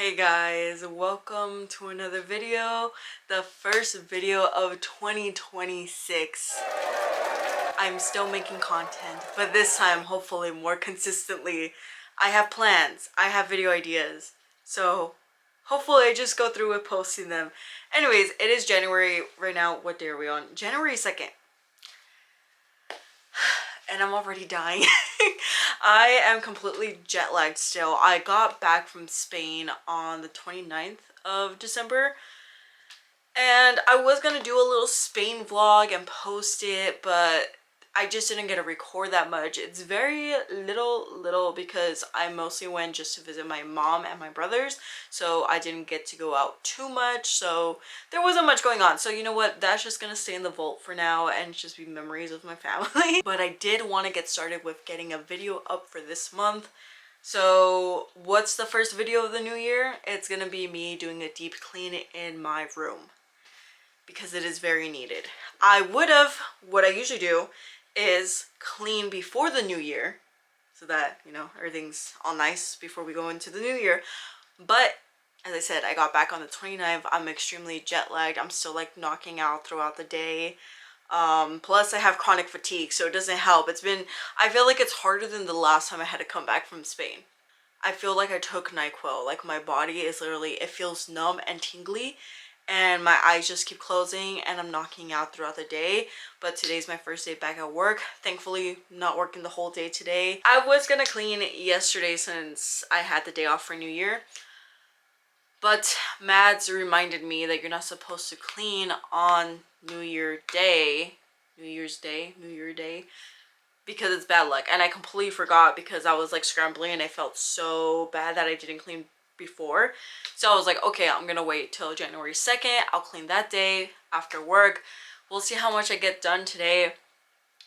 Hey guys, welcome to another video, the first video of 2026. I'm still making content, but this time hopefully more consistently. I have plans, I have video ideas, so hopefully I just go through with posting them. Anyways, it is January right now. What day are we on? January 2nd. And I'm already dying. I am completely jet lagged still. I got back from Spain on the 29th of December. And I was gonna do a little Spain vlog and post it, but I just didn't get to record that much. It's very little because I mostly went just to visit my mom and my brothers, so I didn't get to go out too much, so there wasn't much going on. So you know what, that's just gonna stay in the vault for now and just be memories with my family. But I did want to get started with getting a video up for this month. So what's the first video of the new year? It's gonna be me doing a deep clean in my room, because it is very needed. What I usually do is clean before the new year so that, you know, everything's all nice before we go into the new year. But as I said, I got back on the 29th. I'm extremely jet lagged. I'm still like knocking out throughout the day. Plus I have chronic fatigue, so it doesn't help. I feel like it's harder than the last time I had to come back from Spain. I feel like I took NyQuil. Like my body is literally, it feels numb and tingly, and my eyes just keep closing and I'm knocking out throughout the day. But today's my first day back at work. Thankfully, not working the whole day today. I was gonna clean yesterday since I had the day off for New Year, but Mads reminded me that you're not supposed to clean on New Year's Day, because it's bad luck. And I completely forgot because I was like scrambling and I felt so bad that I didn't clean before. So I was like, okay, I'm gonna wait till January 2nd. I'll clean that day after work. We'll see how much I get done today.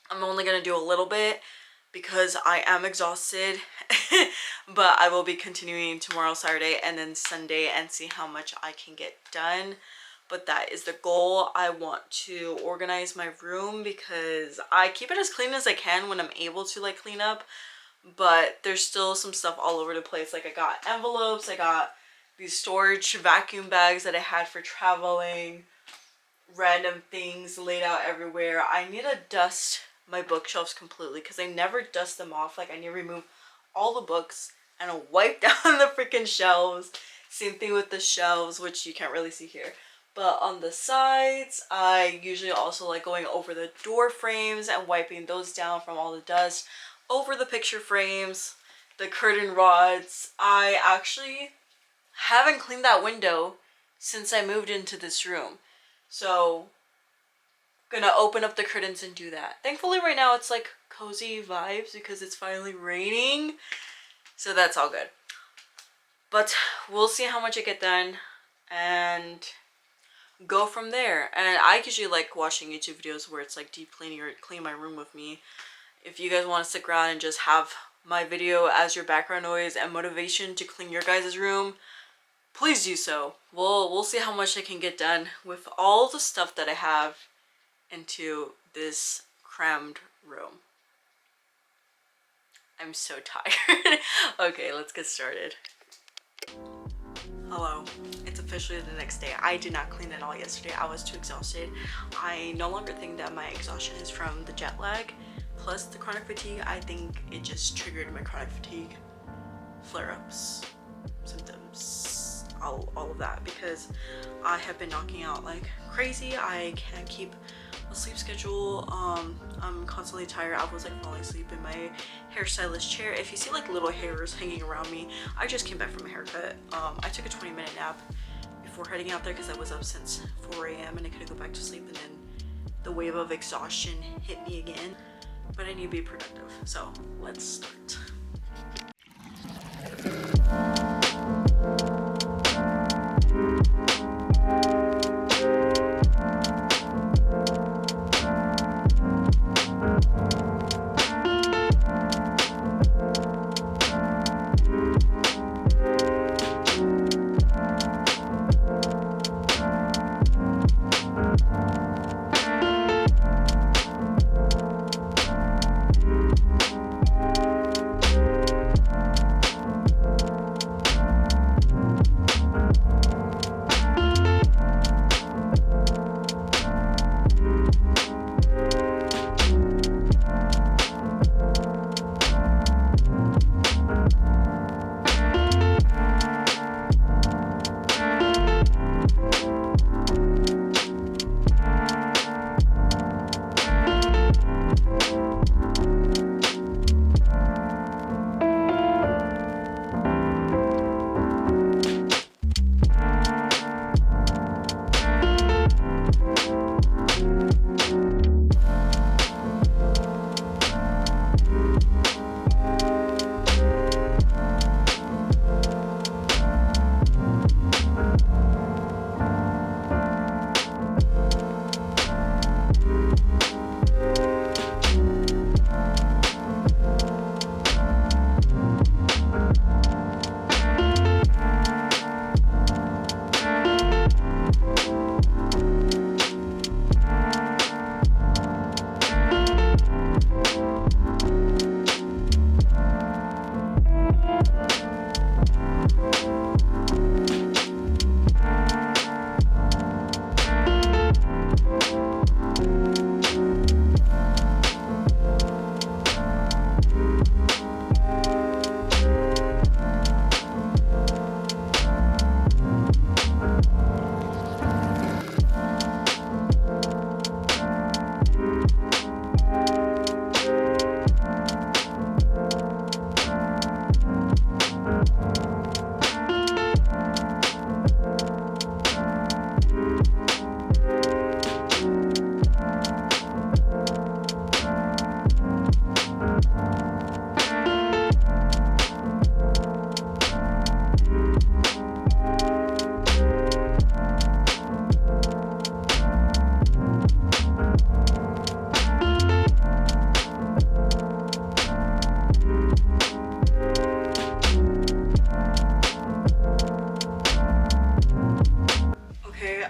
I'm only gonna do a little bit because I am exhausted. But I will be continuing tomorrow, Saturday, and then Sunday, and see how much I can get done. But that is the goal. I want to organize my room because I keep it as clean as I can when I'm able to like clean up, but there's still some stuff all over the place. Like I got envelopes, I got these storage vacuum bags that I had for traveling, random things laid out everywhere. I need to dust my bookshelves completely because I never dust them off. Like I need to remove all the books and wipe down the freaking shelves. Same thing with the shelves, which you can't really see here. But on the sides, I usually also like going over the door frames and wiping those down from all the dust. Over the picture frames, the curtain rods. I actually haven't cleaned that window since I moved into this room. So, gonna open up the curtains and do that. Thankfully right now it's like cozy vibes because it's finally raining. So that's all good. But we'll see how much I get done and go from there. And I usually like watching YouTube videos where it's like deep cleaning or clean my room with me. If you guys want to stick around and just have my video as your background noise and motivation to clean your guys' room, please do so. We'll see how much I can get done with all the stuff that I have into this crammed room. I'm so tired. Okay, let's get started. Hello, it's officially the next day. I did not clean at all yesterday. I was too exhausted. I no longer think that my exhaustion is from the jet lag plus the chronic fatigue. I think it just triggered my chronic fatigue flare-ups, symptoms, all of that, because I have been knocking out like crazy. I can't keep a sleep schedule. I'm constantly tired. I was like falling asleep in my hairstylist chair. If you see like little hairs hanging around me, I just came back from a haircut. I took a 20-minute nap before heading out there because I was up since 4 a.m. and I couldn't go back to sleep, and then the wave of exhaustion hit me again. But I need to be productive, so let's start.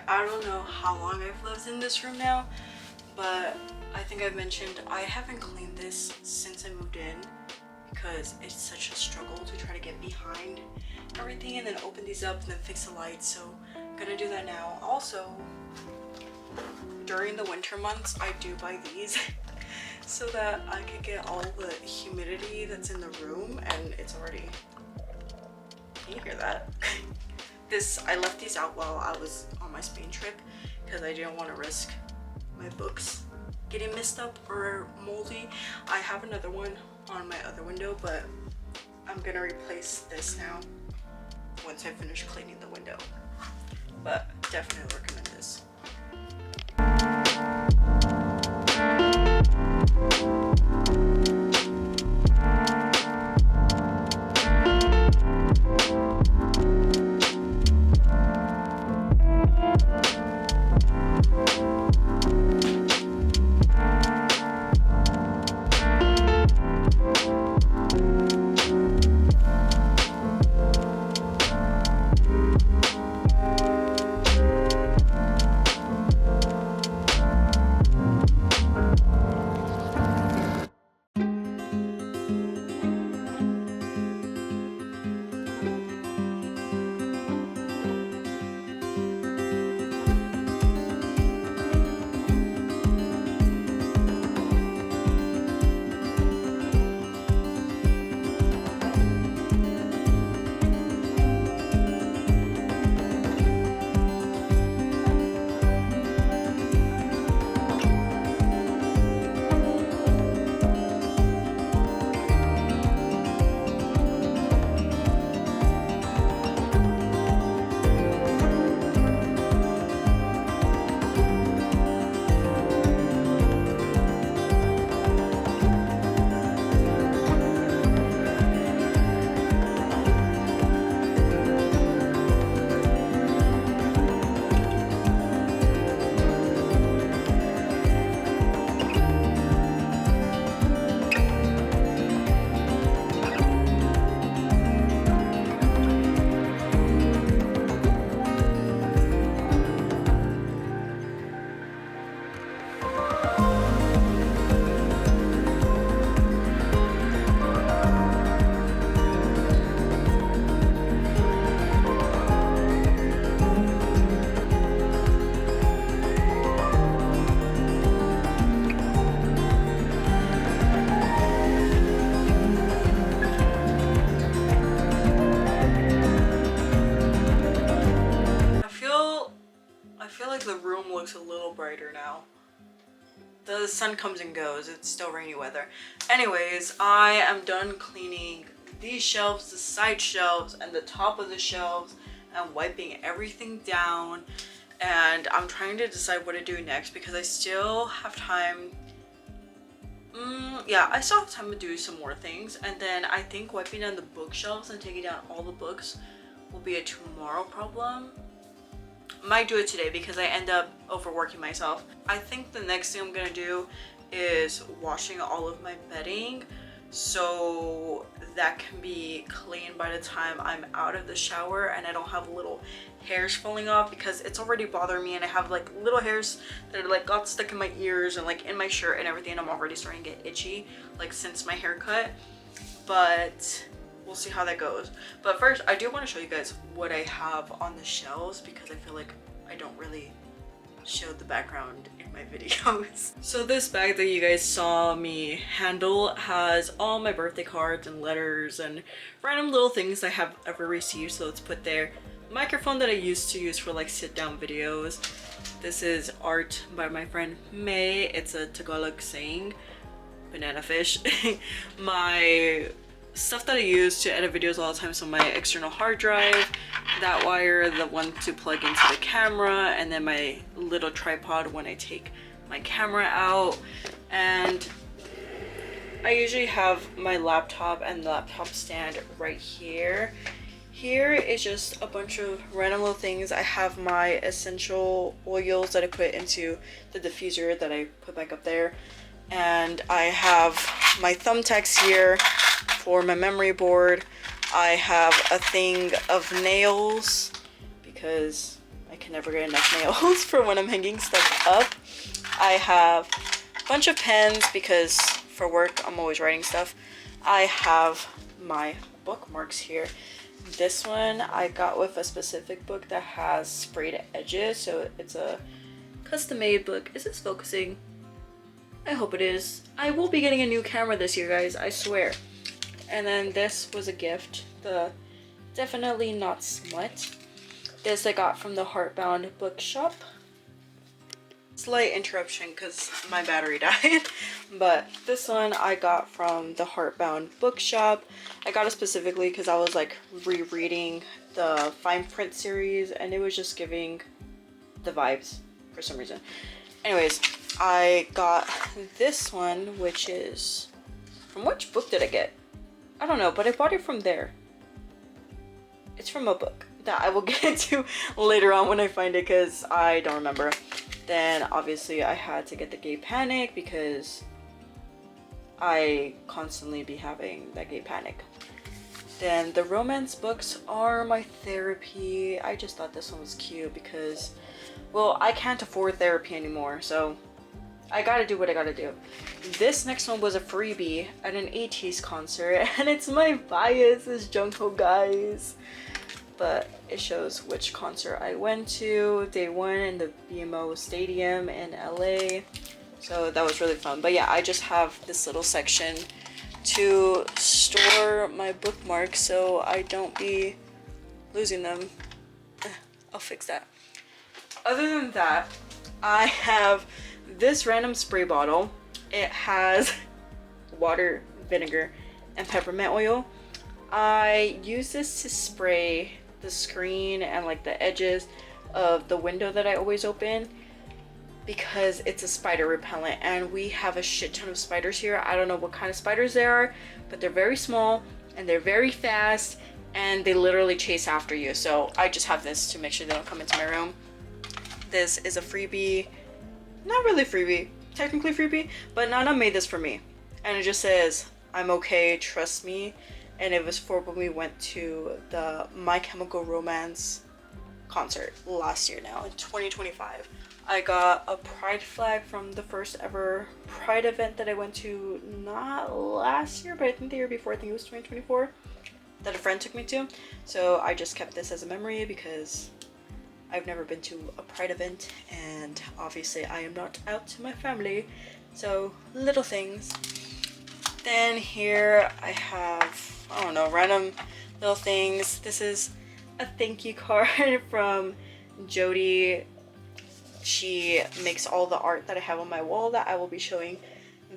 I don't know how long I've lived in this room now, but I think I've mentioned I haven't cleaned this since I moved in because it's such a struggle to try to get behind everything and then open these up and then fix the lights. So I'm gonna do that now. Also, during the winter months, I do buy these so that I can get all the humidity that's in the room, and it's already, can you hear that? I left these out while I was on my Spain trip because I didn't want to risk my books getting messed up or moldy. I have another one on my other window, but I'm gonna replace this now once I finish cleaning the window. But definitely recommend this. The room looks a little brighter now. The sun comes and goes, it's still rainy weather. Anyways, I am done cleaning these shelves, the side shelves, and the top of the shelves, and wiping everything down. And I'm trying to decide what to do next because I still have time. Yeah, I still have time to do some more things. And then I think wiping down the bookshelves and taking down all the books will be a tomorrow problem. Might do it today because I end up overworking myself. I think the next thing I'm gonna do is washing all of my bedding so that can be clean by the time I'm out of the shower and I don't have little hairs falling off, because it's already bothering me and I have like little hairs that are like got stuck in my ears and like in my shirt and everything. I'm already starting to get itchy like since my haircut, but we'll see how that goes. But first, I do want to show you guys what I have on the shelves because I feel like I don't really show the background in my videos. So this bag that you guys saw me handle has all my birthday cards and letters and random little things I have ever received, so let's put there. Microphone that I used to use for like sit down videos. This is art by my friend May. It's a Tagalog saying, banana fish. My stuff that I use to edit videos all the time, so my external hard drive, that wire, the one to plug into the camera, and then my little tripod when I take my camera out. And I usually have my laptop and laptop stand right here. Here is just a bunch of random little things. I have my essential oils that I put into the diffuser that I put back up there. And I have my thumbtacks here for my memory board. I have a thing of nails because I can never get enough nails for when I'm hanging stuff up. I have a bunch of pens because for work I'm always writing stuff. I have my bookmarks here. This one I got with a specific book that has sprayed edges, so it's a custom made book. Is this focusing? I hope it is. I will be getting a new camera this year, guys, I swear. And then this was a gift, the Definitely Not Smut. This I got from the Heartbound Bookshop. Slight interruption because my battery died. But this one I got from the Heartbound Bookshop. I got it specifically because I was like rereading the fine print series and it was just giving the vibes for some reason. Anyways, I got this one, which is... From which book did I get? I don't know, but I bought it from there. It's from a book that I will get into later on when I find it because I don't remember. Then obviously I had to get the Gay Panic because I constantly be having that Gay Panic. Then the romance books are my therapy. I just thought this one was cute because, well, I can't afford therapy anymore, so I gotta do what I gotta do. This next one was a freebie at an ATEEZ concert, and it's my bias is Jungkook, guys. But it shows which concert I went to. Day one in the BMO Stadium in LA. So that was really fun. But yeah, I just have this little section to store my bookmarks so I don't be losing them. I'll fix that. Other than that, I have this random spray bottle. It has water, vinegar, and peppermint oil. I use this to spray the screen and like the edges of the window that I always open because it's a spider repellent and we have a shit ton of spiders here. I don't know what kind of spiders they are, but they're very small and they're very fast and they literally chase after you. So I just have this to make sure they don't come into my room. This is a freebie. Not really freebie, technically freebie, but Nana made this for me. And it just says, I'm okay, trust me. And it was for when we went to the My Chemical Romance concert last year now, in 2025. I got a pride flag from the first ever pride event that I went to, not last year, but I think the year before, I think it was 2024, that a friend took me to. So I just kept this as a memory because I've never been to a pride event and obviously I am not out to my family. So little things. Then here I have, I don't know, random little things. This is a thank you card from Jody. She makes all the art that I have on my wall that I will be showing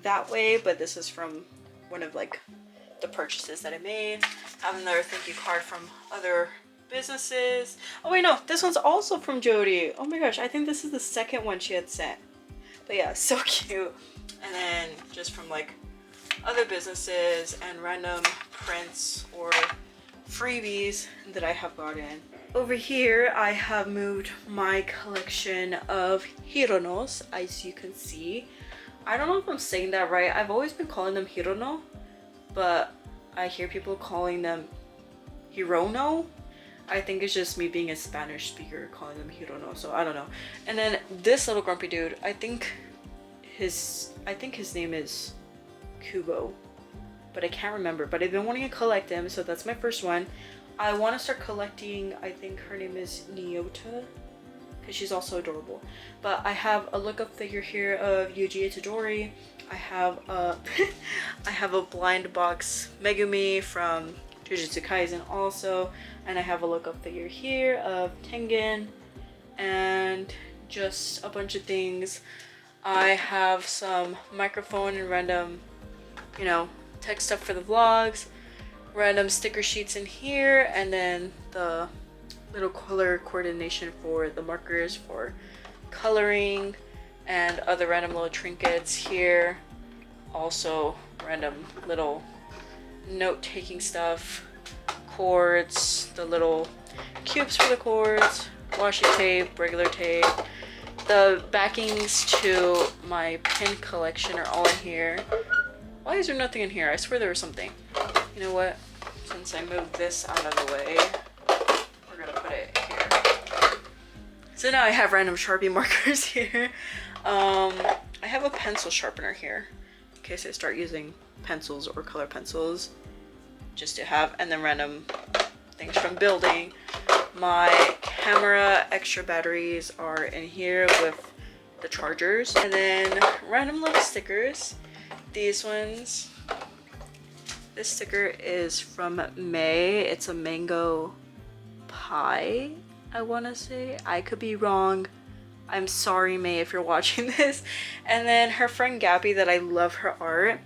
that way, but this is from one of like the purchases that I made. I have another thank you card from other businesses. Oh wait, no, this one's also from Jody. Oh my gosh, I think this is the second one she had sent. But yeah, so cute. And then just from like other businesses and random prints or freebies that I have gotten. Over here I have moved my collection of Hironos, as you can see. I don't know if I'm saying that right. I've always been calling them Hirono, but I hear people calling them Hirono. I think it's just me being a Spanish speaker calling them Hirono, so I don't know. And then this little grumpy dude, I think his name is Kubo, but I can't remember. But I've been wanting to collect them, so that's my first one. I want to start collecting, I think her name is Nyota, because she's also adorable. But I have a look-up figure here of Yuji Itadori. I have a blind box Megumi from Jujutsu Kaisen also, and I have a look-up figure here of Tengen, and just a bunch of things. I have some microphone and random, you know, tech stuff for the vlogs, random sticker sheets in here, and then the little color coordination for the markers for coloring, and other random little trinkets here. Also random little note-taking stuff, cords, the little cubes for the cords, washi tape, regular tape. The backings to my pin collection are all in here. Why is there nothing in here? I swear there was something. You know what? Since I moved this out of the way, we're gonna put it here. So now I have random Sharpie markers here. I have a pencil sharpener here in case I start using pencils or color pencils just to have, and then random things from building. My camera extra batteries are in here with the chargers, and then random little stickers. These ones, this sticker is from May. It's a mango pie, I want to say. I could be wrong. I'm sorry, May, if you're watching this. And then her friend Gabby, that I love her art.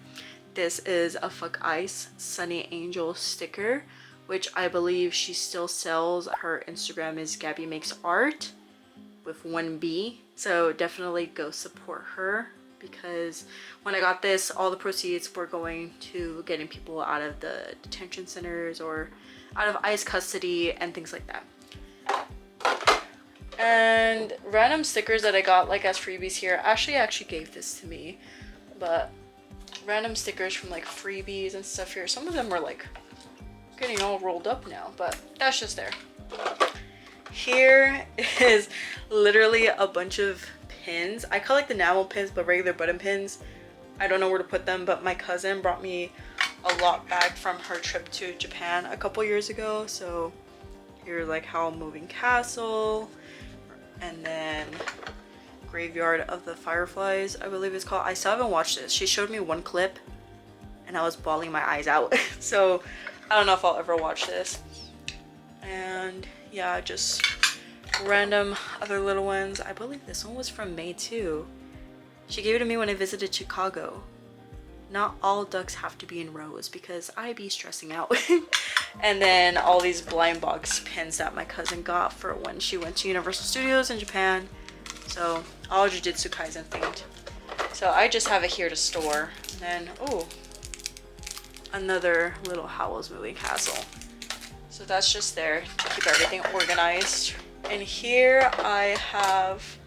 This is a Fuck Ice Sunny Angel sticker, which I believe she still sells. Her Instagram is Gabby Makes Art with 1B. So definitely go support her, because when I got this, all the proceeds were going to getting people out of the detention centers or out of ICE custody and things like that. And random stickers that I got like as freebies here. Ashley actually gave this to me, but random stickers from like freebies and stuff here. Some of them were like getting all rolled up now, but that's just there. Here is literally a bunch of pins. I collect enamel pins, but regular button pins, I don't know where to put them, but my cousin brought me a lot back from her trip to Japan a couple years ago. So here's like Howl's Moving Castle, and then Graveyard of the Fireflies, I believe it's called. I still haven't watched this. She showed me one clip and I was bawling my eyes out. So I don't know if I'll ever watch this. And yeah, just random other little ones. I believe this one was from May too. She gave it to me when I visited Chicago. Not all ducks have to be in rows because I be stressing out. And then all these blind box pins that my cousin got for when she went to Universal Studios in Japan. So all Jujutsu Kaisen themed. So I just have it here to store. And then, oh, another little Howl's Moving Castle. So that's just there to keep everything organized. And here I have,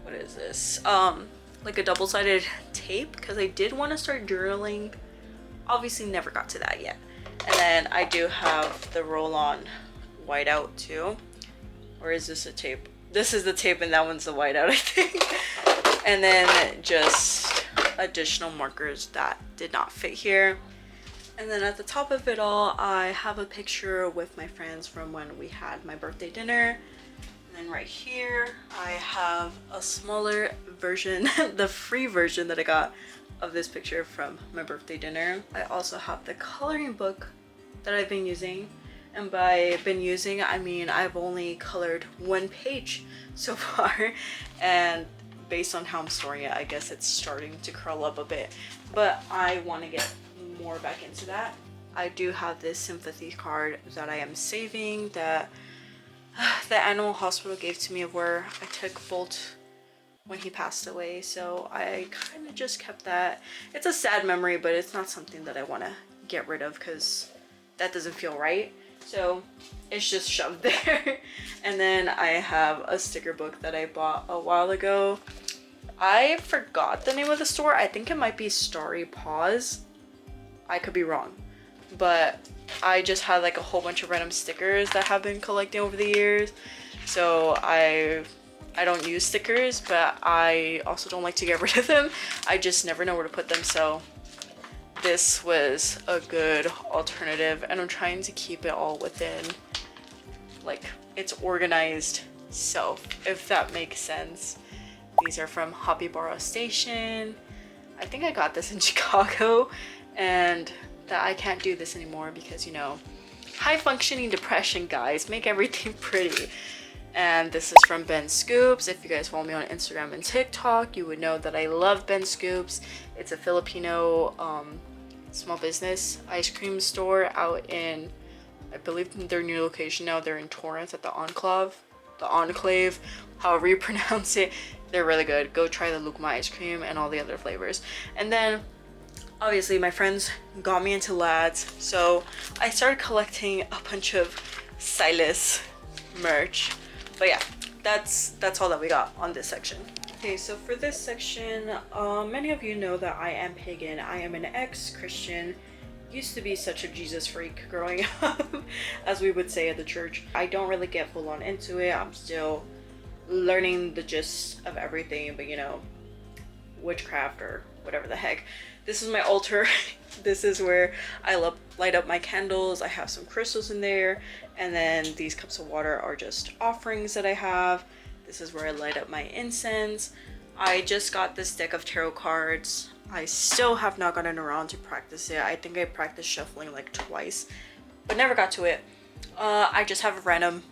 what is this? Like a double-sided tape, because I did want to start journaling. Obviously never got to that yet. And then I do have the roll-on whiteout too. Or is this a tape? This is the tape and that one's the whiteout, I think. And then just additional markers that did not fit here. And then at the top of it all, I have a picture with my friends from when we had my birthday dinner. And then right here, I have a smaller version, the free version that I got of this picture from my birthday dinner. I also have the coloring book that I've been using. And by been using, I mean I've only colored one page so far. And based on how I'm storing it, I guess it's starting to curl up a bit. But I want to get more back into that. I do have this sympathy card that I am saving that the animal hospital gave to me, of where I took Bolt when he passed away. So I kind of just kept that. It's a sad memory, but it's not something that I want to get rid of because that doesn't feel right. So it's just shoved there. And then I have a sticker book that I bought a while ago. I forgot the name of the store. I think it might be Starry Paws. I could be wrong, but I just had like a whole bunch of random stickers that have been collecting over the years. So I don't use stickers, but I also don't like to get rid of them. I just never know where to put them. So this was a good alternative, and I'm trying to keep it all within like its organized self, if that makes sense. These are from Hobbybarra Station. I think I got this in Chicago, and that I can't do this anymore because, you know, high functioning depression, guys, make everything pretty. And this is from Ben Scoops. If you guys follow me on Instagram and TikTok, you would know that I love Ben Scoops. It's a Filipino small business ice cream store out in, I believe their new location now, they're in Torrance at the Enclave, however you pronounce it. They're really good. Go try the Lukma ice cream and all the other flavors. And then obviously my friends got me into Lads, so I started collecting a bunch of Silas merch. But yeah, that's all that we got on this section. Okay, so for this section, many of you know that I am pagan. I am an ex-Christian. Used to be such a Jesus freak growing up, as we would say at the church. I don't really get full on into it. I'm still learning the gist of everything, but you know, witchcraft or whatever the heck. This is my altar. This is where I light up my candles. I have some crystals in there, and then these cups of water are just offerings that I have. This is where I light up my incense. I just got this deck of tarot cards. I still have not gotten around to practice it. I think I practiced shuffling like twice, but never got to it. I just have a random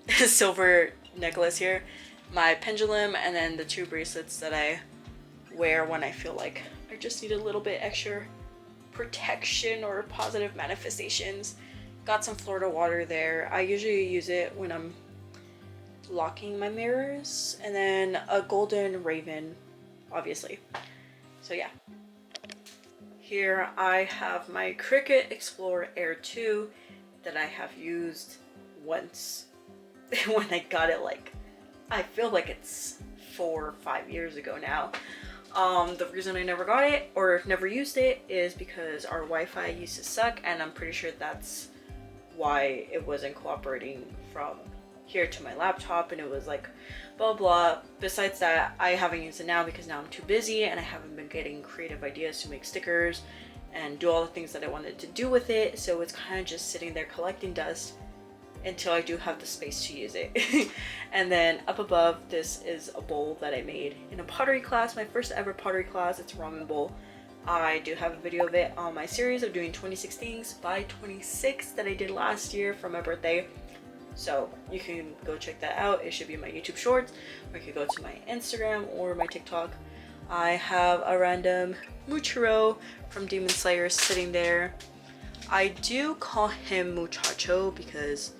silver necklace here, my pendulum, and then the 2 bracelets that I wear when I feel like I just need a little bit extra protection or positive manifestations. Got some Florida water there. I usually use it when I'm locking my mirrors, and then a golden raven, obviously. So yeah. Here I have my Cricut Explorer Air 2 that I have used once when I got it, like, I feel like it's 4 or 5 years ago now. The reason I never got it or never used it is because our Wi-Fi used to suck, and I'm pretty sure that's why it wasn't cooperating from here to my laptop, and it was like blah blah. Besides that, I haven't used it now because now I'm too busy and I haven't been getting creative ideas to make stickers and do all the things that I wanted to do with it, so it's kind of just sitting there collecting dust until I do have the space to use it. And then up above, this is a bowl that I made in a pottery class, my first ever pottery class. It's a ramen bowl. I do have a video of it on my series of doing 26 things by 26 that I did last year for my birthday, so you can go check that out. It should be in my YouTube shorts, or you could go to my Instagram or my TikTok. I have a random Muchiro from Demon Slayer sitting there. I do call him Muchacho because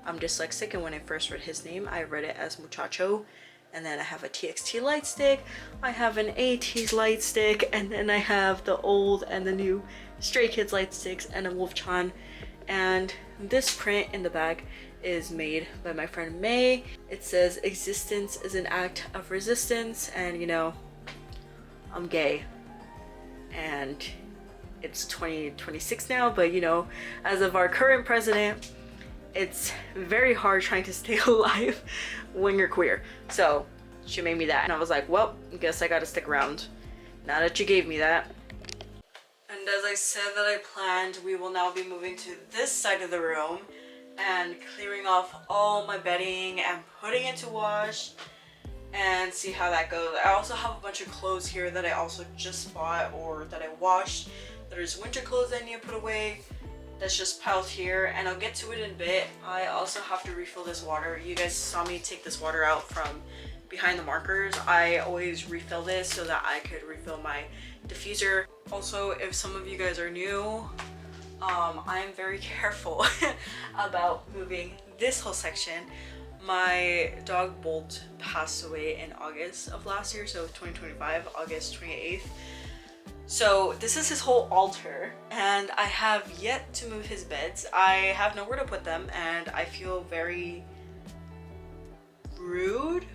I'm dyslexic, and when I first read his name, I read it as Muchacho. And then I have a TXT light stick, I have an ATEEZ light stick, and then I have the old and the new Stray Kids light sticks, and a Wolf-chan. And this print in the back is made by my friend May. It says, "Existence is an act of resistance," and you know, I'm gay. And it's 2026 now, but you know, as of our current president, it's very hard trying to stay alive when you're queer. So she made me that, and I was like, well, I guess I gotta stick around now that you gave me that. And as I said that I planned, we will now be moving to this side of the room and clearing off all my bedding and putting it to wash and see how that goes. I also have a bunch of clothes here that I also just bought or that I washed. There's winter clothes I need to put away that's just piled here, and I'll get to it in a bit. I also have to refill this water. You guys saw me take this water out from behind the markers. I always refill this so that I could refill my diffuser. Also, if some of you guys are new, I am very careful about moving this whole section. My dog Bolt passed away in August of last year, so 2025, August 28th. So this is his whole altar, and I have yet to move his beds. I have nowhere to put them, and I feel very rude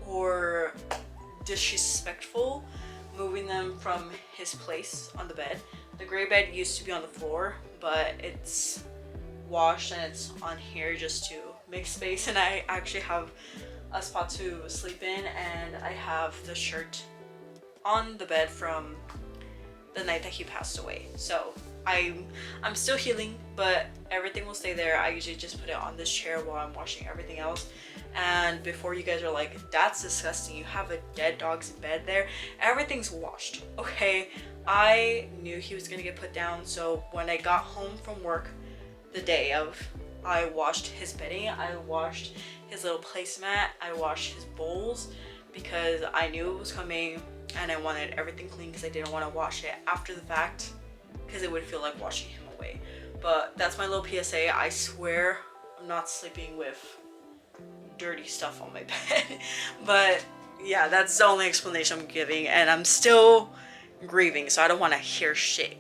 or disrespectful moving them from his place on the bed. The gray bed used to be on the floor, but it's washed and it's on here just to make space, and I actually have a spot to sleep in, and I have the shirt on the bed from the night that he passed away. So I'm still healing, but everything will stay there. I usually just put it on this chair while I'm washing everything else. And before you guys are like, that's disgusting, you have a dead dog's bed there, everything's washed, okay? I knew he was gonna get put down, so when I got home from work the day of, I washed his bedding, I washed his little placemat, I washed his bowls, because I knew it was coming and I wanted everything clean, because I didn't want to wash it after the fact because it would feel like washing him away. But that's my little PSA. I swear I'm not sleeping with dirty stuff on my bed. But yeah, that's the only explanation I'm giving, and I'm still grieving, so I don't want to hear shit.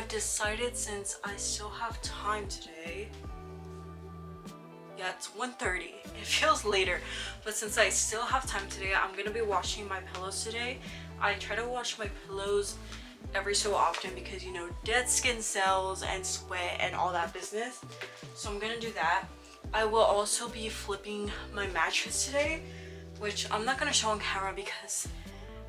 I've decided, since I still have time today, yeah, it's 1:30. It feels later, but since I still have time today, I'm gonna be washing my pillows today. I try to wash my pillows every so often because, you know, dead skin cells and sweat and all that business. So I'm gonna do that. I will also be flipping my mattress today, which I'm not gonna show on camera because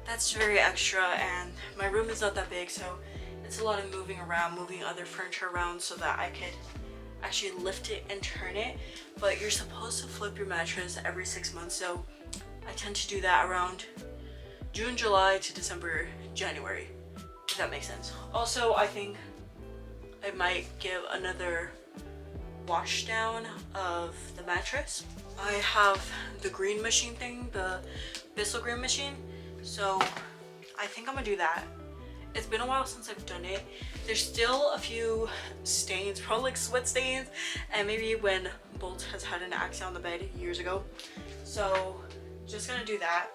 that's very extra and my room is not that big, so it's a lot of moving around, moving other furniture around so that I could actually lift it and turn it. But you're supposed to flip your mattress every 6 months, so I tend to do that around June, July to December, January, if that makes sense. Also, I think I might give another wash down of the mattress. I have the green machine thing, the Bissell green machine, so I think I'm gonna do that. It's been a while since I've done it. There's still a few stains, probably like sweat stains, and maybe when Bolt has had an accident on the bed years ago. So just gonna do that,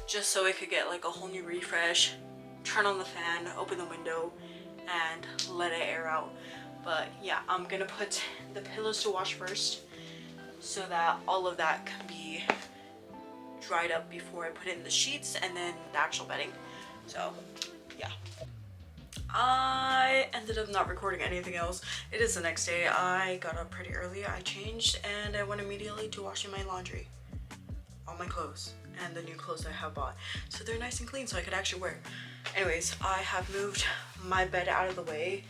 just so it could get like a whole new refresh. Turn on the fan, open the window, and let it air out. But yeah, I'm gonna put the pillows to wash first so that all of that can be dried up before I put it in the sheets and then the actual bedding. So yeah, I ended up not recording anything else. It is the next day. I got up pretty early, I changed, and I went immediately to washing my laundry, all my clothes and the new clothes I have bought, so they're nice and clean so I could actually wear. Anyways, I have moved my bed out of the way.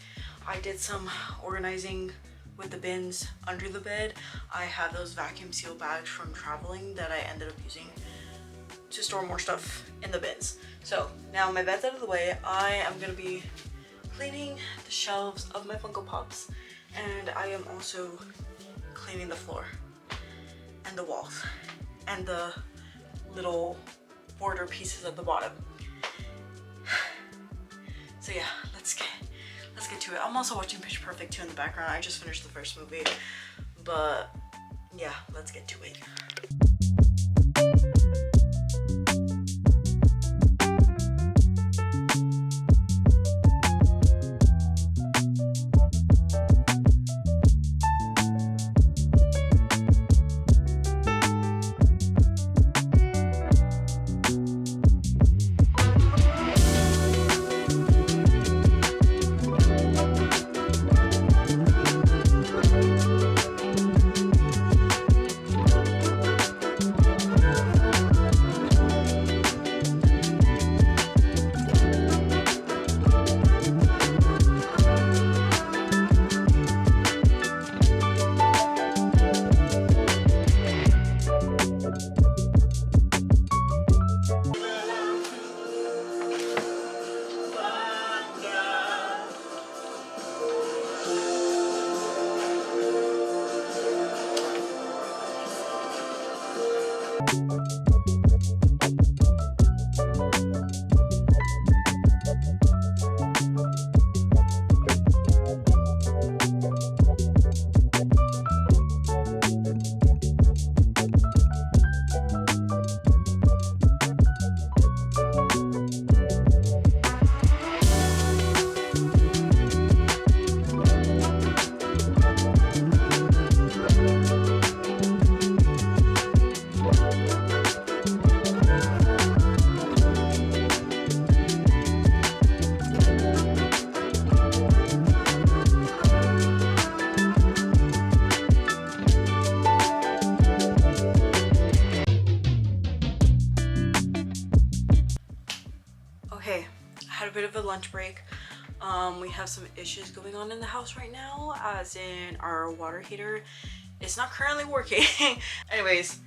I did some organizing with the bins under the bed. I have those vacuum seal bags from traveling that I ended up using to store more stuff in the bins. So now my bed's out of the way. I am gonna be cleaning the shelves of my Funko Pops, and I am also cleaning the floor and the walls and the little border pieces at the bottom. So yeah, let's get to it. I'm also watching Pitch Perfect 2 in the background. I just finished the first movie, but yeah, let's get to it. Bit of a lunch break. We have some issues going on in the house right now, as in our water heater is not currently working. Anyways,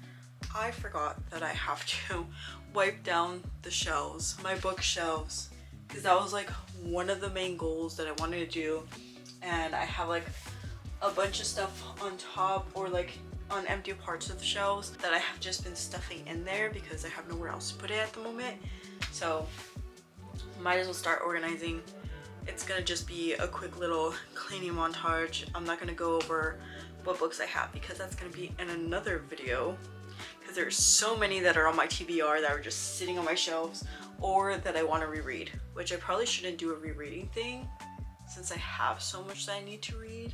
I forgot that I have to wipe down the shelves, my bookshelves, because that was like one of the main goals that I wanted to do. And I have like a bunch of stuff on top or like on empty parts of the shelves that I have just been stuffing in there because I have nowhere else to put it at the moment. So might as well start organizing. It's gonna just be a quick little cleaning montage. I'm not gonna go over what books I have because that's gonna be in another video, because there's so many that are on my TBR that are just sitting on my shelves or that I want to reread, which I probably shouldn't do a rereading thing since I have so much that I need to read,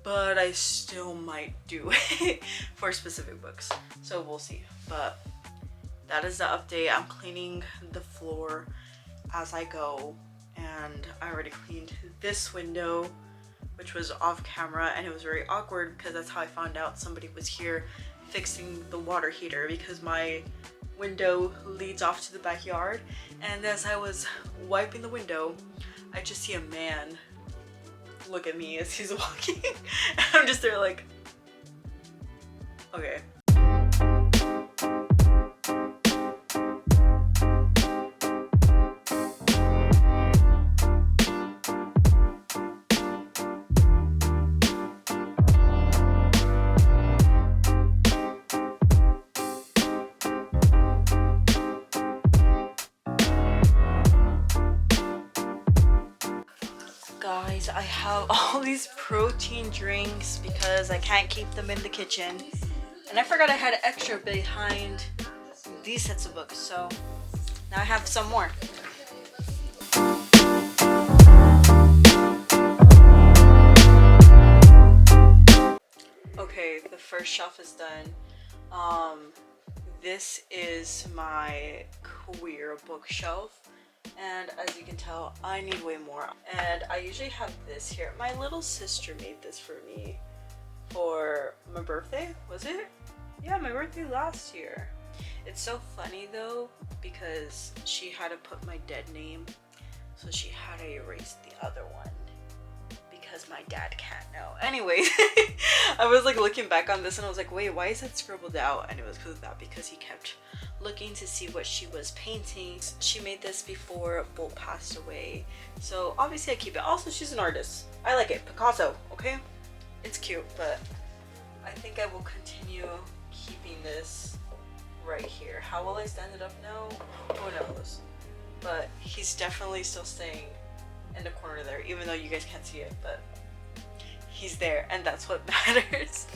but I still might do it for specific books, so we'll see. But that is the update. I'm cleaning the floor as I go, and I already cleaned this window, which was off camera, and it was very awkward because that's how I found out somebody was here fixing the water heater, because my window leads off to the backyard, and as I was wiping the window, I just see a man look at me as he's walking. And I'm just there like, okay. Guys, I have all these protein drinks because I can't keep them in the kitchen, and I forgot I had extra behind these sets of books, so now I have some more. Okay, the first shelf is done. This is my queer bookshelf. And as you can tell, I need way more. And I usually have this here. My little sister made this for me for my birthday, was it? Yeah, my birthday last year. It's so funny though, because she had to put my dead name, so she had to erase the other one because my dad can't know. Anyways, I was like looking back on this and I was like, wait, why is it scribbled out? And it was because of that, because he kept looking to see what she was painting. She made this before Bolt passed away, so obviously I keep it. Also, she's an artist. I like it. Picasso, okay? It's cute, but I think I will continue keeping this right here. How will I stand it up now? Who knows? But he's definitely still staying in the corner there, even though you guys can't see it, but he's there, and that's what matters.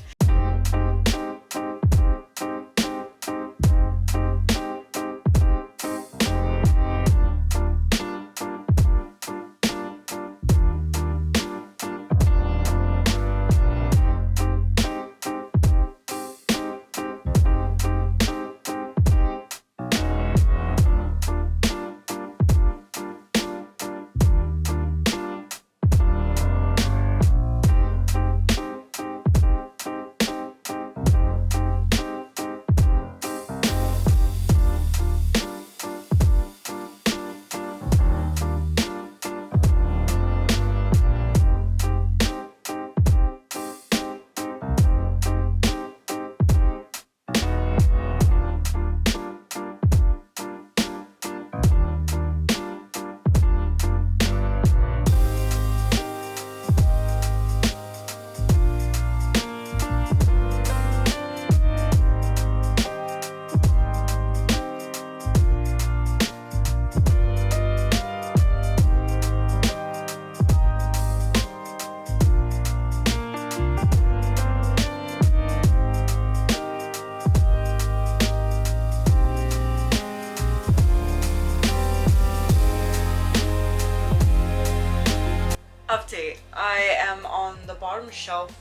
Update, I am on the bottom shelf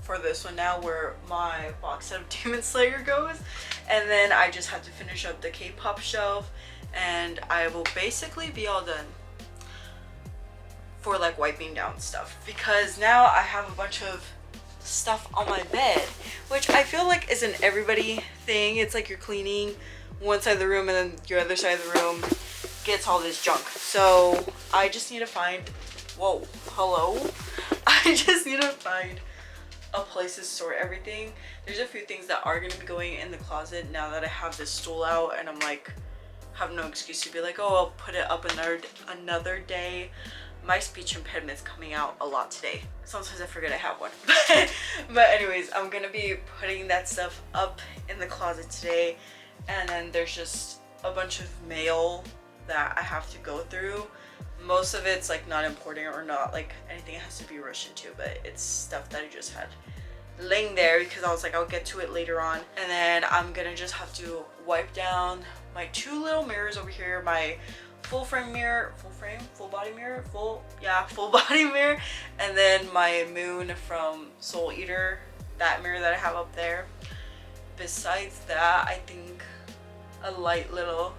for this one now, where my box set of Demon Slayer goes, and then I just have to finish up the K-pop shelf, and I will basically be all done for like wiping down stuff, because now I have a bunch of stuff on my bed, which I feel like is an everybody thing. It's like you're cleaning one side of the room and then your other side of the room gets all this junk. So I just need to find, whoa, hello? I just need to find a place to store everything. There's a few things that are going to be going in the closet now that I have this stool out, and I'm like, have no excuse to be like, oh, I'll put it up another day. My speech impediment is coming out a lot today. Sometimes I forget I have one. But anyways, I'm gonna be putting that stuff up in the closet today, and then there's just a bunch of mail that I have to go through. Most of it's like not important or not like anything it has to be rushed into, but it's stuff that I just had laying there because I was like, I'll get to it later on. And then I'm gonna just have to wipe down my two little mirrors over here, my full frame mirror, full body mirror, full body mirror, and then my moon from Soul Eater, that mirror that I have up there. Besides that, I think a light little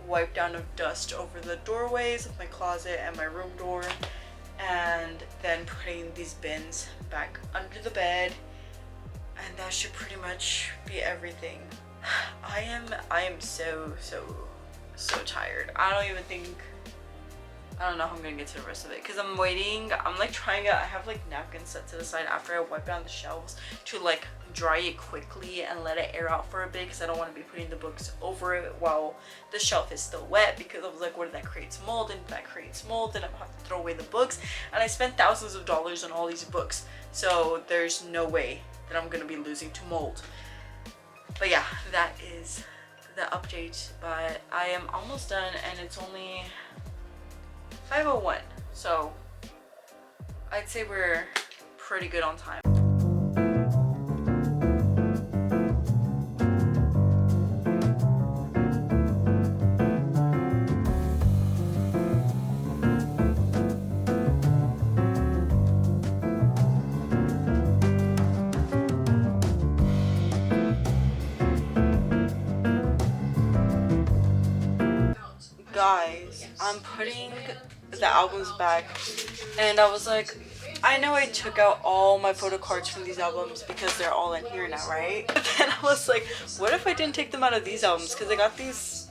wipe down of dust over the doorways of my closet and my room door, and then putting these bins back under the bed, and that should pretty much be everything. I am so tired. I don't know how I'm gonna get to the rest of it because I'm waiting. I'm like trying to, I have like napkins set to the side after I wipe down the shelves to like dry it quickly and let it air out for a bit, because I don't want to be putting the books over it while the shelf is still wet, because I was like, what if that creates mold? And if that creates mold, then I'm gonna have to throw away the books, and I spent thousands of dollars on all these books, so there's no way that I'm gonna be losing to mold. But yeah, that is the update. But I am almost done, and it's only 5:01, so I'd say we're pretty good on time. Guys, I'm putting the albums back, and I was like, I know I took out all my photo cards from these albums because they're all in here now, right? But then I was like, what if I didn't take them out of these albums? Because I got these,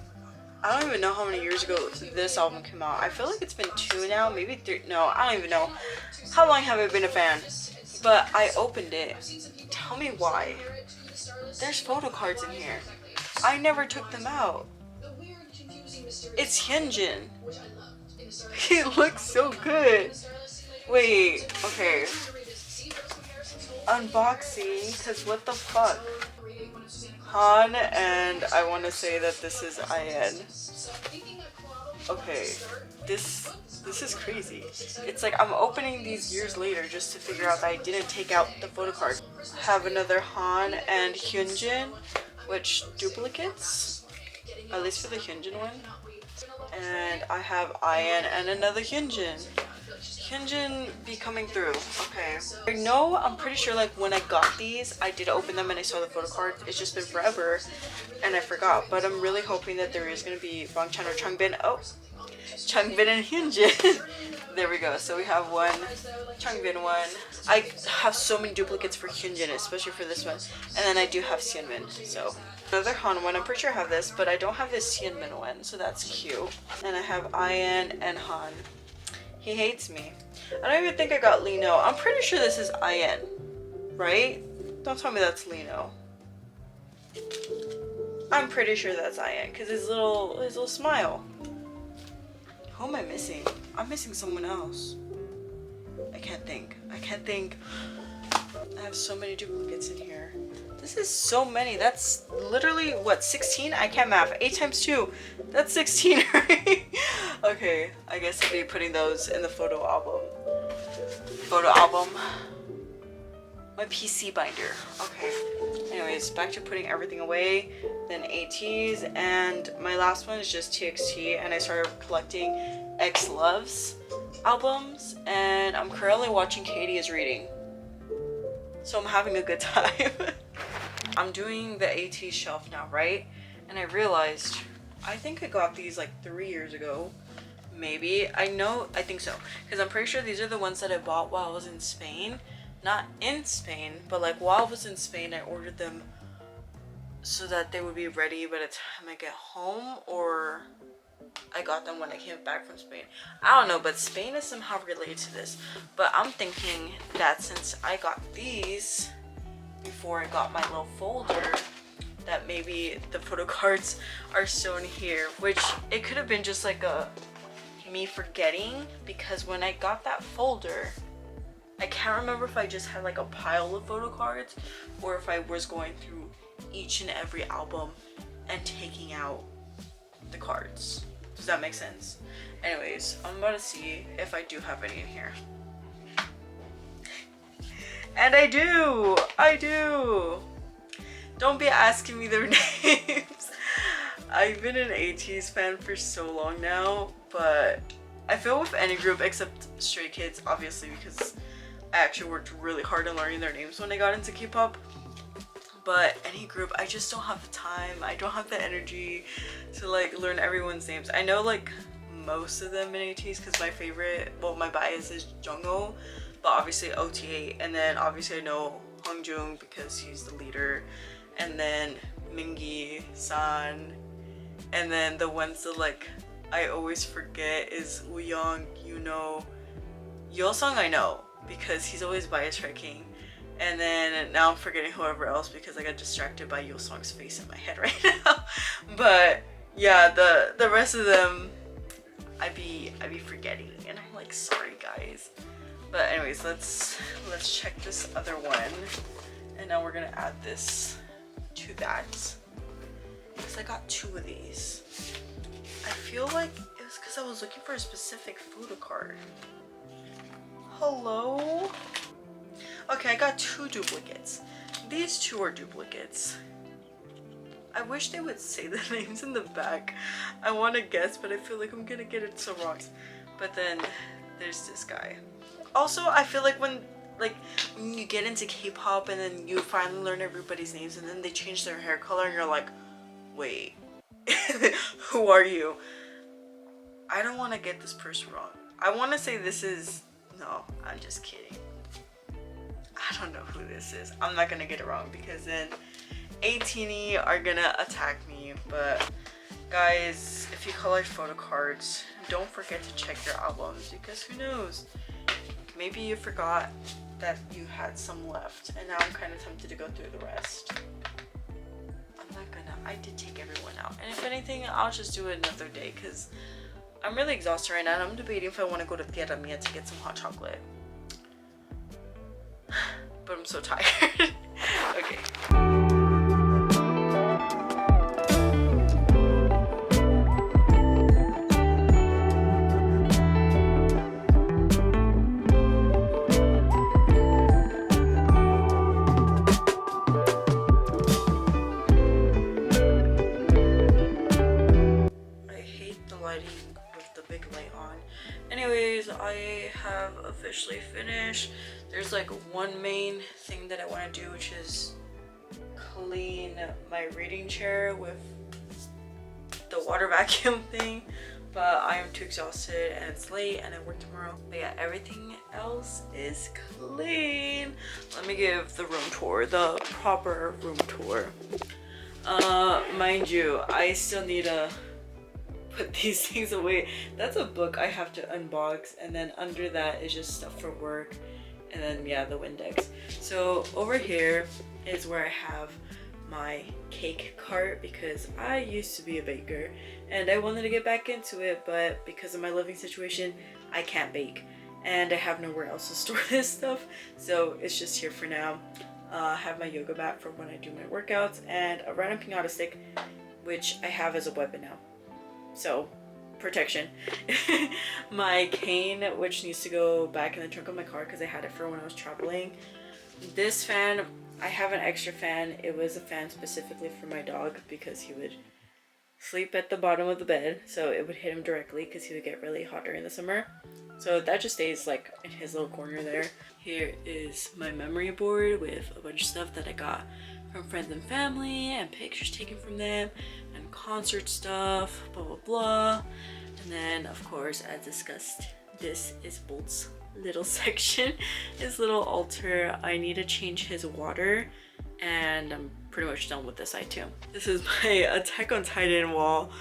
I don't even know how many years ago this album came out. I feel like it's been 2 now, maybe 3. No, I don't even know. How long have I been a fan? But I opened it. Tell me why. There's photo cards in here. I never took them out. It's Hyunjin. He looks so good. Wait, okay. Unboxing, because what the fuck? Han, and I want to say that this is IN. Okay, this is crazy. It's like I'm opening these years later just to figure out that I didn't take out the photo card. Have another Han and Hyunjin, which duplicates, at least for the Hyunjin one. And I have IN and another Hyunjin. Hyunjin be coming through. Okay. I know, I'm pretty sure like when I got these, I did open them and I saw the photo cards. It's just been forever and I forgot. But I'm really hoping that there is going to be Bangchan or Changbin. Oh, Changbin and Hyunjin. There we go. So we have one Changbin one. I have so many duplicates for Hyunjin, especially for this one. And then I do have Seonmin. So another Han one. I'm pretty sure I have this, but I don't have this Seonmin one. So that's cute. And I have IN and Han. He hates me. I don't even think I got Lino. I'm pretty sure this is IN, right? Don't tell me that's Lino. I'm pretty sure that's IN because his little smile. Who am I missing? I'm missing someone else. I can't think. I have so many duplicates in here. This is so many. That's literally what, 16? I can't math. 8 times 2. That's 16, right? Okay, I guess I'll be putting those in the photo album. My PC binder. Okay. Anyways, back to putting everything away. Then ATs, and my last one is just TXT, and I started collecting X Loves albums, and I'm currently watching Katie is Reading. So I'm having a good time. I'm doing the AT shelf now, right? And I realized, I think I got these like 3 years ago. Maybe. I think so. Because I'm pretty sure these are the ones that I bought while I was in Spain. Not in Spain, but like while I was in Spain, I ordered them so that they would be ready by the time I get home, or I got them when I came back from Spain. I don't know, but Spain is somehow related to this. But I'm thinking that since I got these before I got my little folder, that maybe the photo cards are sewn here, which it could have been just like a me forgetting, because when I got that folder, I can't remember if I just had like a pile of photo cards or if I was going through each and every album and taking out the cards. Does that make sense? Anyways, I'm about to see if I do have any in here. And I do! Don't be asking me their names. I've been an ATEEZ fan for so long now, but I feel with any group except Stray Kids, obviously, because I actually worked really hard on learning their names when I got into K-pop. But any group, I just don't have the time. I don't have the energy to like learn everyone's names. I know like most of them in ATEEZ because my favorite, well, my bias is Jungho, but obviously OT8, and then obviously I know Hongjoong because he's the leader, and then Mingi, San, and then the ones that like I always forget is Wooyoung, Yuno, Yeosang I know because he's always bias tracking. And then now I'm forgetting whoever else because I got distracted by Yeosang's face in my head right now. But yeah, the rest of them I be forgetting, and I'm like, sorry guys. But anyways, let's check this other one, and now we're gonna add this to that because I got 2 of these. I feel like it was because I was looking for a specific photo card. Hello? Okay, I got 2 duplicates. These 2 are duplicates. I wish they would say the names in the back. I want to guess, but I feel like I'm gonna get it so wrong. But then there's this guy. Also, I feel like when you get into K-pop and then you finally learn everybody's names and then they change their hair color and you're like, wait, who are you? I don't want to get this person wrong. I want to say this is, no, I'm just kidding. I don't know who this is. I'm not gonna get it wrong because then ATEEZ are gonna attack me. But guys, if you collect photo cards, don't forget to check your albums because who knows? Maybe you forgot that you had some left, and now I'm kind of tempted to go through the rest. I'm not gonna. I did take everyone out, and if anything, I'll just do it another day because I'm really exhausted right now, and I'm debating if I want to go to Tierra Mia to get some hot chocolate. But I'm so tired. Okay. I hate the lighting with the big light on. Anyways, I have officially finished. There's like one main thing that I want to do, which is clean my reading chair with the water vacuum thing, but I am too exhausted and it's late and I work tomorrow. But yeah, everything else is clean. Let me give the room tour, the proper room tour. Mind you, I still need to put these things away. That's a book I have to unbox, and then under that is just stuff for work, and then yeah, the Windex. So over here is where I have my cake cart because I used to be a baker and I wanted to get back into it, but because of my living situation I can't bake and I have nowhere else to store this stuff, so it's just here for now. I have my yoga mat for when I do my workouts and a random piñata stick, which I have as a weapon now, so protection. My cane, which needs to go back in the trunk of my car because I had it for when I was traveling. This fan, I have an extra fan. It was a fan specifically for my dog because he would sleep at the bottom of the bed, so it would hit him directly because he would get really hot during the summer. So that just stays like in his little corner there. Here is my memory board with a bunch of stuff that I got from friends and family and pictures taken from them and concert stuff, blah blah blah. And then of course, as discussed, this is Bolt's little section, his little altar. I need to change his water and I'm pretty much done with this side too. This is my Attack on Titan wall.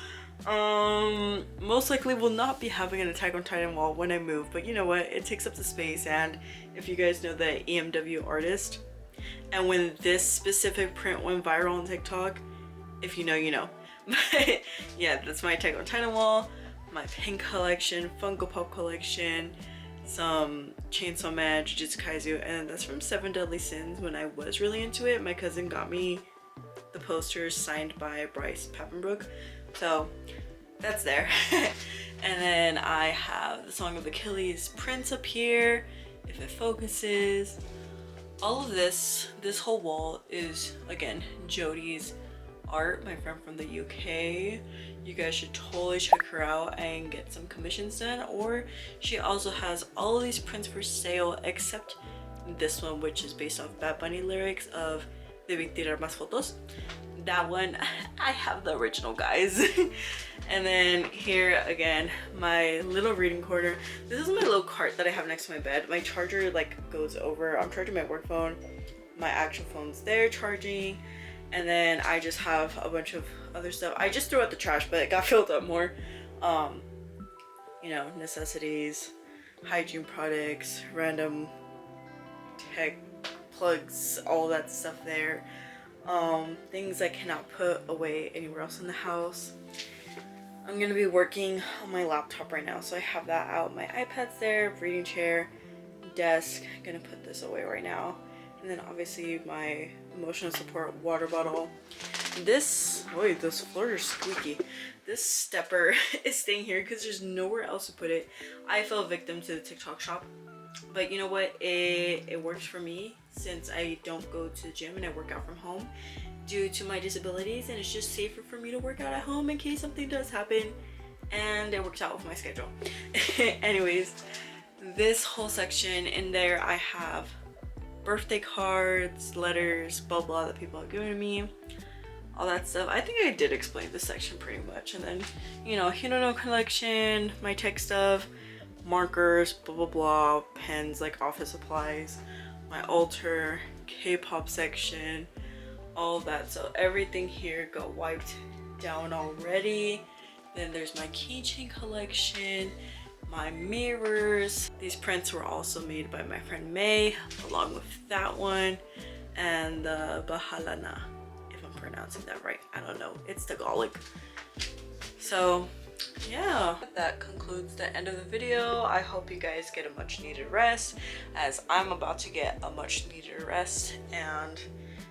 Most likely will not be having an Attack on Titan wall when I move, but you know what, it takes up the space. And if you guys know the EMW artist, and when this specific print went viral on TikTok, if you know, you know. But yeah, that's my Attack on Titan wall, my Pink collection, Funko Pop collection, some Chainsaw Man, Jujutsu Kaisen, and that's from Seven Deadly Sins. When I was really into it, my cousin got me the posters signed by Bryce Papenbrook, so that's there. And then I have the Song of Achilles prints up here, if it focuses. All of this whole wall is, again, Jodie's Art, my friend from the UK. You guys should totally check her out and get some commissions done. Or she also has all of these prints for sale except this one, which is based off Bad Bunny lyrics of Debí tirar más fotos. That one, I have the original, guys. And then here again, my little reading corner. This is my little cart that I have next to my bed. My charger like goes over. I'm charging my work phone. My actual phone's there charging. And then I just have a bunch of other stuff. I just threw out the trash, but it got filled up more. You know, necessities, hygiene products, random tech plugs, all that stuff there. Things I cannot put away anywhere else in the house. I'm gonna be working on my laptop right now, so I have that out. My iPad's there, reading chair, desk. I'm gonna put this away right now. And then obviously my emotional support water bottle. This, wait, this floor is squeaky. This stepper is staying here because there's nowhere else to put it. I fell victim to the TikTok shop. But you know what, it works for me since I don't go to the gym and I work out from home due to my disabilities, and it's just safer for me to work out at home in case something does happen, and it works out with my schedule. Anyways, this whole section in there, I have birthday cards, letters, blah blah that people have given to me, all that stuff. I think I did explain this section pretty much. And then, you know, Hinono collection, my tech stuff, markers, blah blah blah, pens, like office supplies, my altar, K-pop section, all of that. So everything here got wiped down already. Then there's my keychain collection, my mirrors. These prints were also made by my friend May, along with that one, and the Bahalana, if I'm pronouncing that right. I don't know, it's Tagalog. So yeah, that concludes the end of the video. I hope you guys get a much needed rest, as I'm about to get a much needed rest. And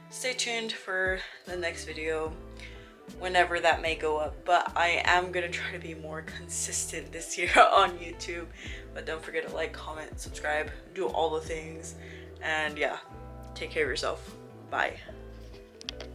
stay tuned for the next video, whenever that may go up. But I am gonna try to be more consistent this year on YouTube. But don't forget to like, comment, subscribe, do all the things. And yeah, take care of yourself. Bye.